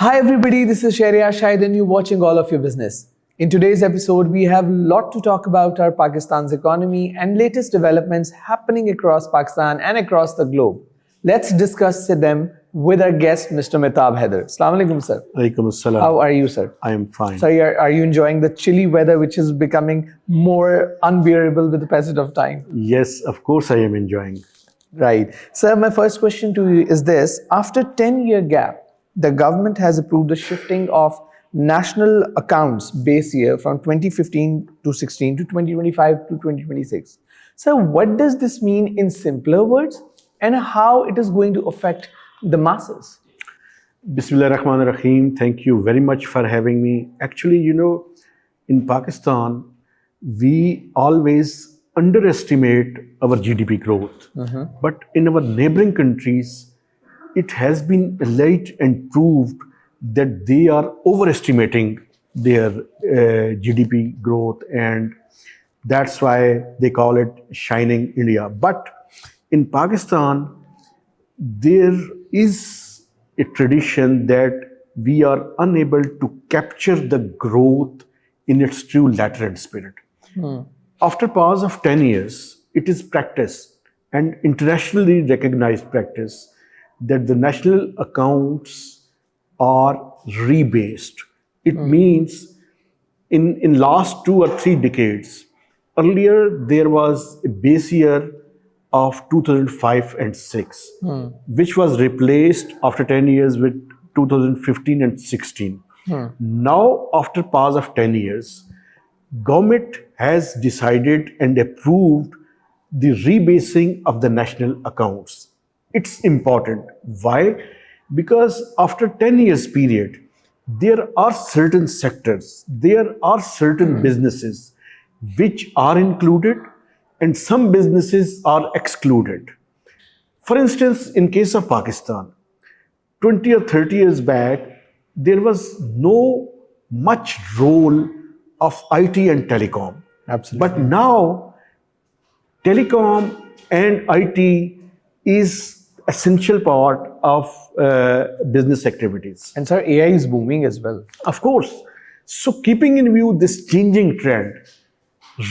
Hi everybody, this is Sharia Shahid and you're watching All of Your Business. In today's episode, we have a lot to talk about our Pakistan's economy and latest developments happening across Pakistan and across the globe. Let's discuss them with our guest, Mr. Mehtab Haider. Assalamu alaikum, sir. Alaikum assalam. How are you, sir? I am fine. So are you enjoying the chilly weather which is becoming more unbearable with the passage of time? Yes, of course I am enjoying. Right. Sir, my first question to you is this. After 10-year gap, the government has approved the shifting of national accounts base year from 2015 to 16 to 2025 to 2026. So what does this mean in simpler words and how it is going to affect the masses? Bismillah ar-Rahman ar-Rahim. Thank you very much for having me. Actually, in Pakistan, we always underestimate our GDP growth. But in our neighboring countries, it has been alleged and proved that they are overestimating their GDP growth, and that's why they call it Shining India. But in Pakistan, there is a tradition that we are unable to capture the growth in its true letter and spirit. After pause of 10 years, it is practice and internationally recognized practice that the national accounts are rebased. It means in last 2 or 3 decades, earlier there was a base year of 2005 and 6, which was replaced after 10 years with 2015 and 16. Now, after pause of 10 years, government has decided and approved the rebasing of the national accounts. It's important. Why? Because after 10 years period, there are certain sectors, there are certain businesses which are included and some businesses are excluded. For instance, in case of Pakistan, 20 or 30 years back, there was no much role of IT and telecom. Absolutely. But now, telecom and IT is essential part of business activities. And sir, AI is booming as well. Of course. So keeping in view this changing trend,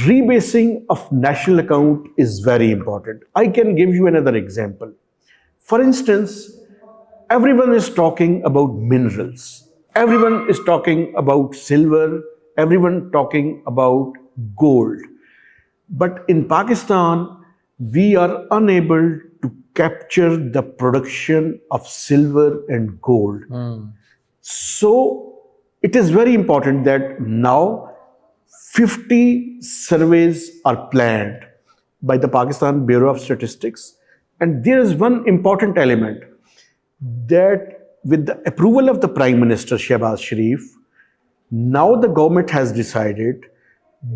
rebasing of national account is very important. I can give you another example. For instance, everyone is talking about minerals. Everyone is talking about silver. Everyone talking about gold. But in Pakistan, we are unable to capture the production of silver and gold. So it is very important that now 50 surveys are planned by the Pakistan Bureau of Statistics. And there is one important element that with the approval of the Prime Minister Shehbaz Sharif, now the government has decided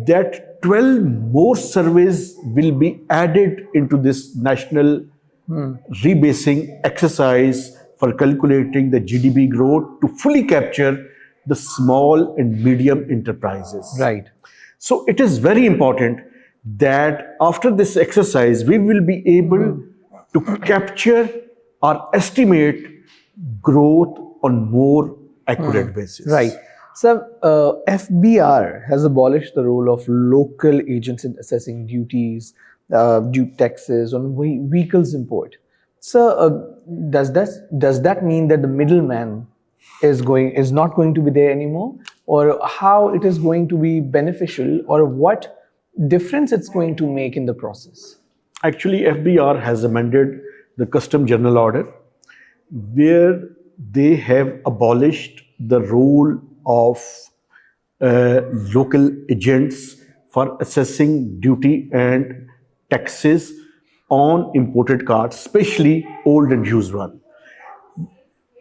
that 12 more surveys will be added into this national rebasing exercise for calculating the GDP growth to fully capture the small and medium enterprises. Right. So it is very important that after this exercise, we will be able to capture or estimate growth on more accurate basis. Right. So, FBR has abolished the role of local agents in assessing duties, due taxes on vehicles import. So, does that mean that the middleman is not going to be there anymore, or how it is going to be beneficial, or what difference it's going to make in the process? Actually, FBR has amended the Custom General Order, where they have abolished the role of local agents for assessing duty and taxes on imported cars, especially old and used one.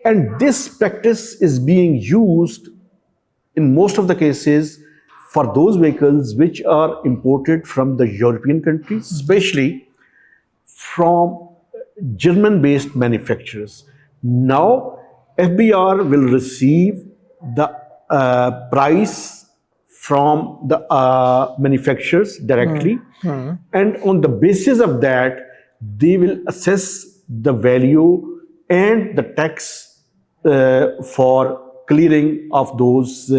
And this practice is being used in most of the cases for those vehicles which are imported from the European countries, especially from German-based manufacturers. Now, FBR will receive the price from the manufacturers directly, and on the basis of that, they will assess the value and the tax for clearing of those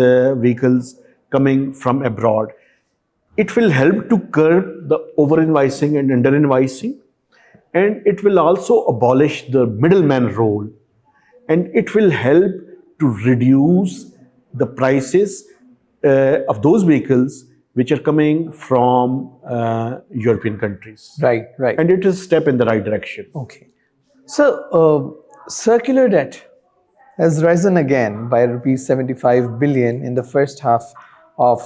vehicles coming from abroad. It will help to curb the over-invoicing and under-invoicing, and it will also abolish the middleman role, and it will help to reduce the prices of those vehicles which are coming from European countries. Right, right. And it is a step in the right direction. Okay. So, circular debt has risen again by rupees 75 billion in the first half of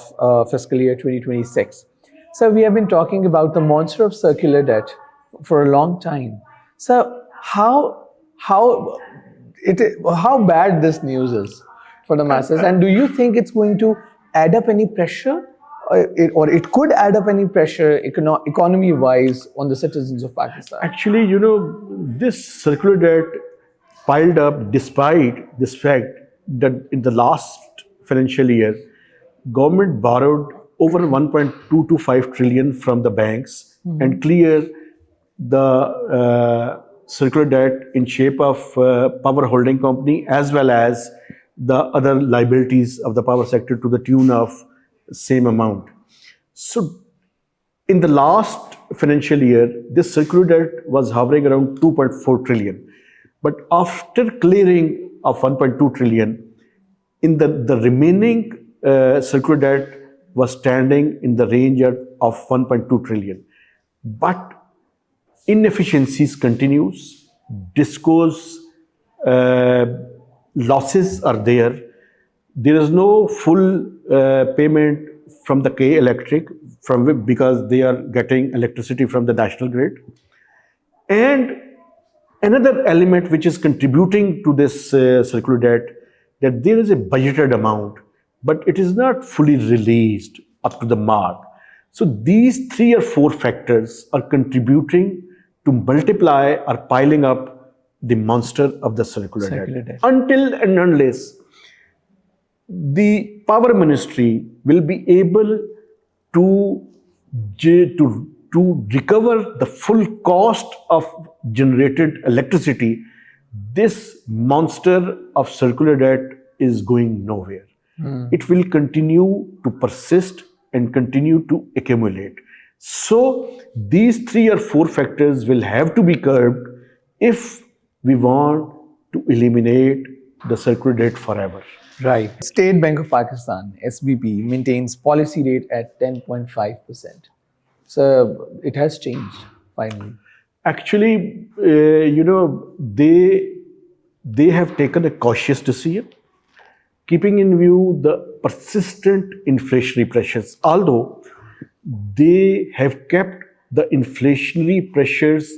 fiscal year 2026. So, we have been talking about the monster of circular debt for a long time. So, how bad this news is for the masses, and do you think it's going to add up any pressure, or it could add up any pressure economy-wise on the citizens of Pakistan? Actually, this circular debt piled up despite this fact that in the last financial year, government borrowed over 1.225 trillion from the banks and cleared the circular debt in shape of power holding company as well as the other liabilities of the power sector to the tune of same amount. So in the last financial year, this circular debt was hovering around 2.4 trillion. But after clearing of 1.2 trillion, in the remaining circular debt was standing in the range of 1.2 trillion. But inefficiencies continues, discos losses are there. There is no full payment from the K Electric because they are getting electricity from the national grid. And another element which is contributing to this circular debt, that there is a budgeted amount, but it is not fully released up to the mark. So these 3 or 4 factors are contributing to multiply or piling up the monster of the circular debt. Until and unless the power ministry will be able to recover the full cost of generated electricity, this monster of circular debt is going nowhere. It will continue to persist and continue to accumulate. So these 3 or 4 factors will have to be curbed if we want to eliminate the circular debt forever. Right. State Bank of Pakistan, SBP, maintains policy rate at 10.5%. So it has changed finally. Actually, they have taken a cautious decision, keeping in view the persistent inflationary pressures. Although they have kept the inflationary pressures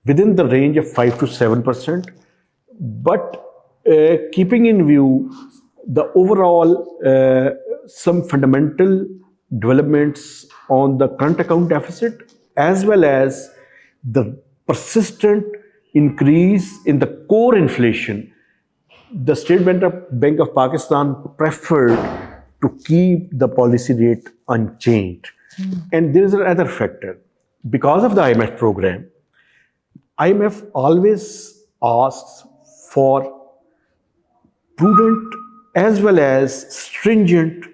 within the range of 5 to 7%, but keeping in view the overall some fundamental developments on the current account deficit as well as the persistent increase in the core inflation, the State Bank of Pakistan preferred to keep the policy rate unchanged. And there is another factor. Because of the IMF program, IMF always asks for prudent as well as stringent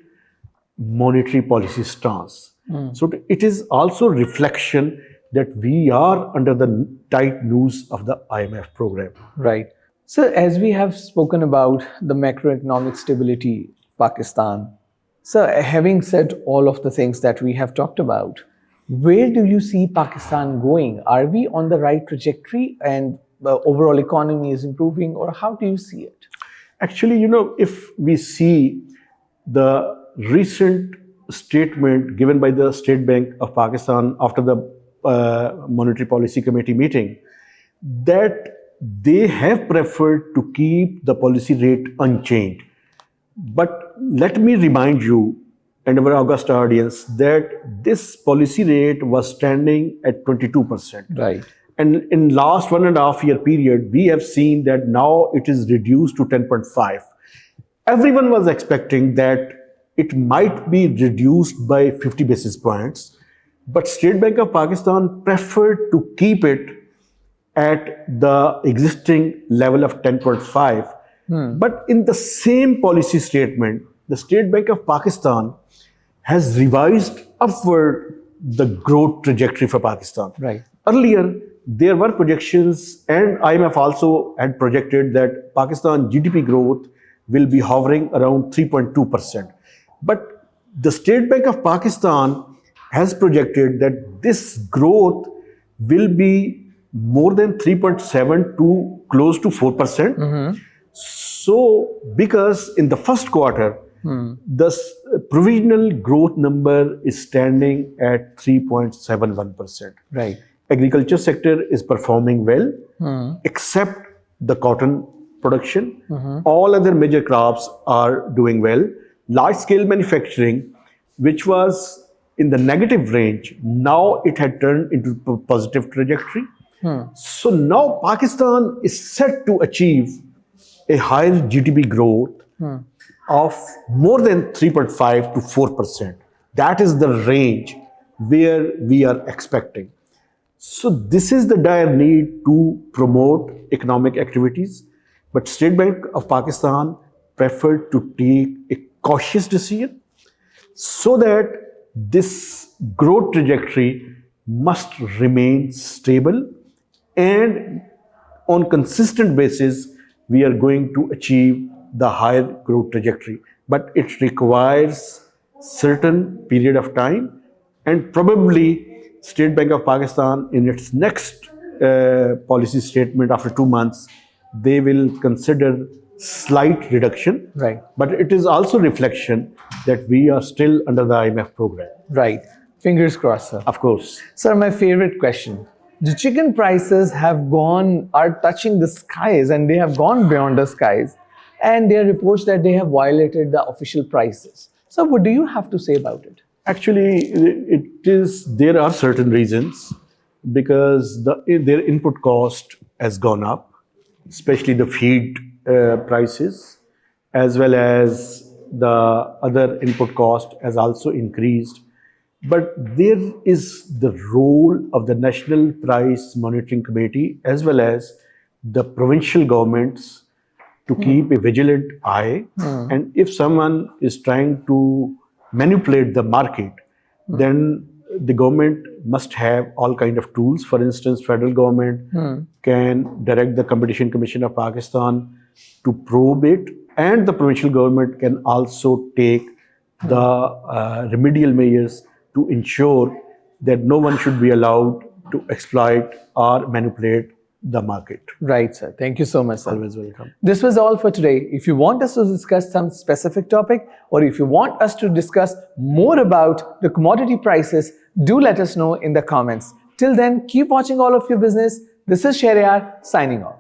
monetary policy stance. So it is also reflection that we are under the tight noose of the IMF program. Right. So as we have spoken about the macroeconomic stability of Pakistan, so having said all of the things that we have talked about, where do you see Pakistan going? Are we on the right trajectory and the overall economy is improving, or how do you see it? Actually, if we see the recent statement given by the State Bank of Pakistan after the Monetary Policy Committee meeting, that they have preferred to keep the policy rate unchanged. But let me remind you and our august audience that this policy rate was standing at 22%. Right. And in last 1.5 year period, we have seen that now it is reduced to 10.5. Everyone was expecting that it might be reduced by 50 basis points, but State Bank of Pakistan preferred to keep it at the existing level of 10.5 But in the same policy statement, the State Bank of Pakistan has revised upward the growth trajectory for Pakistan. Right. Earlier, there were projections, and IMF also had projected that Pakistan GDP growth will be hovering around 3.2%. But the State Bank of Pakistan has projected that this growth will be more than 3.7 to close to 4%. So, because in the first quarter, the provisional growth number is standing at 3.71%. Right. Agriculture sector is performing well, except the cotton production. All other major crops are doing well. Large scale manufacturing, which was in the negative range, now it had turned into a positive trajectory. So now Pakistan is set to achieve a higher GDP growth of more than 3.5 to 4%. That is the range where we are expecting. So this is the dire need to promote economic activities, but State Bank of Pakistan preferred to take a cautious decision so that this growth trajectory must remain stable, and on consistent basis we are going to achieve the higher growth trajectory. But it requires certain period of time, and probably State Bank of Pakistan in its next policy statement after 2 months, they will consider slight reduction. Right. But it is also reflection that we are still under the IMF program. Right. Fingers crossed, sir. Of course. Sir, my favorite question. The chicken prices are touching the skies, and they have gone beyond the skies. And there are reports that they have violated the official prices. So what do you have to say about it? Actually, there are certain reasons, because their input cost has gone up, especially the feed prices, as well as the other input cost has also increased. But there is the role of the National Price Monitoring Committee as well as the provincial governments to keep a vigilant eye. And if someone is trying to manipulate the market, then the government must have all kind of tools. For instance, federal government can direct the Competition Commission of Pakistan to probe it, and the provincial government can also take the remedial measures to ensure that no one should be allowed to exploit or manipulate the market. Right, sir. Thank you so much, sir. Always welcome. This was all for today. If you want us to discuss some specific topic, or if you want us to discuss more about the commodity prices, do let us know in the comments. Till then, keep watching All of Your Business. This is Shehryar signing off.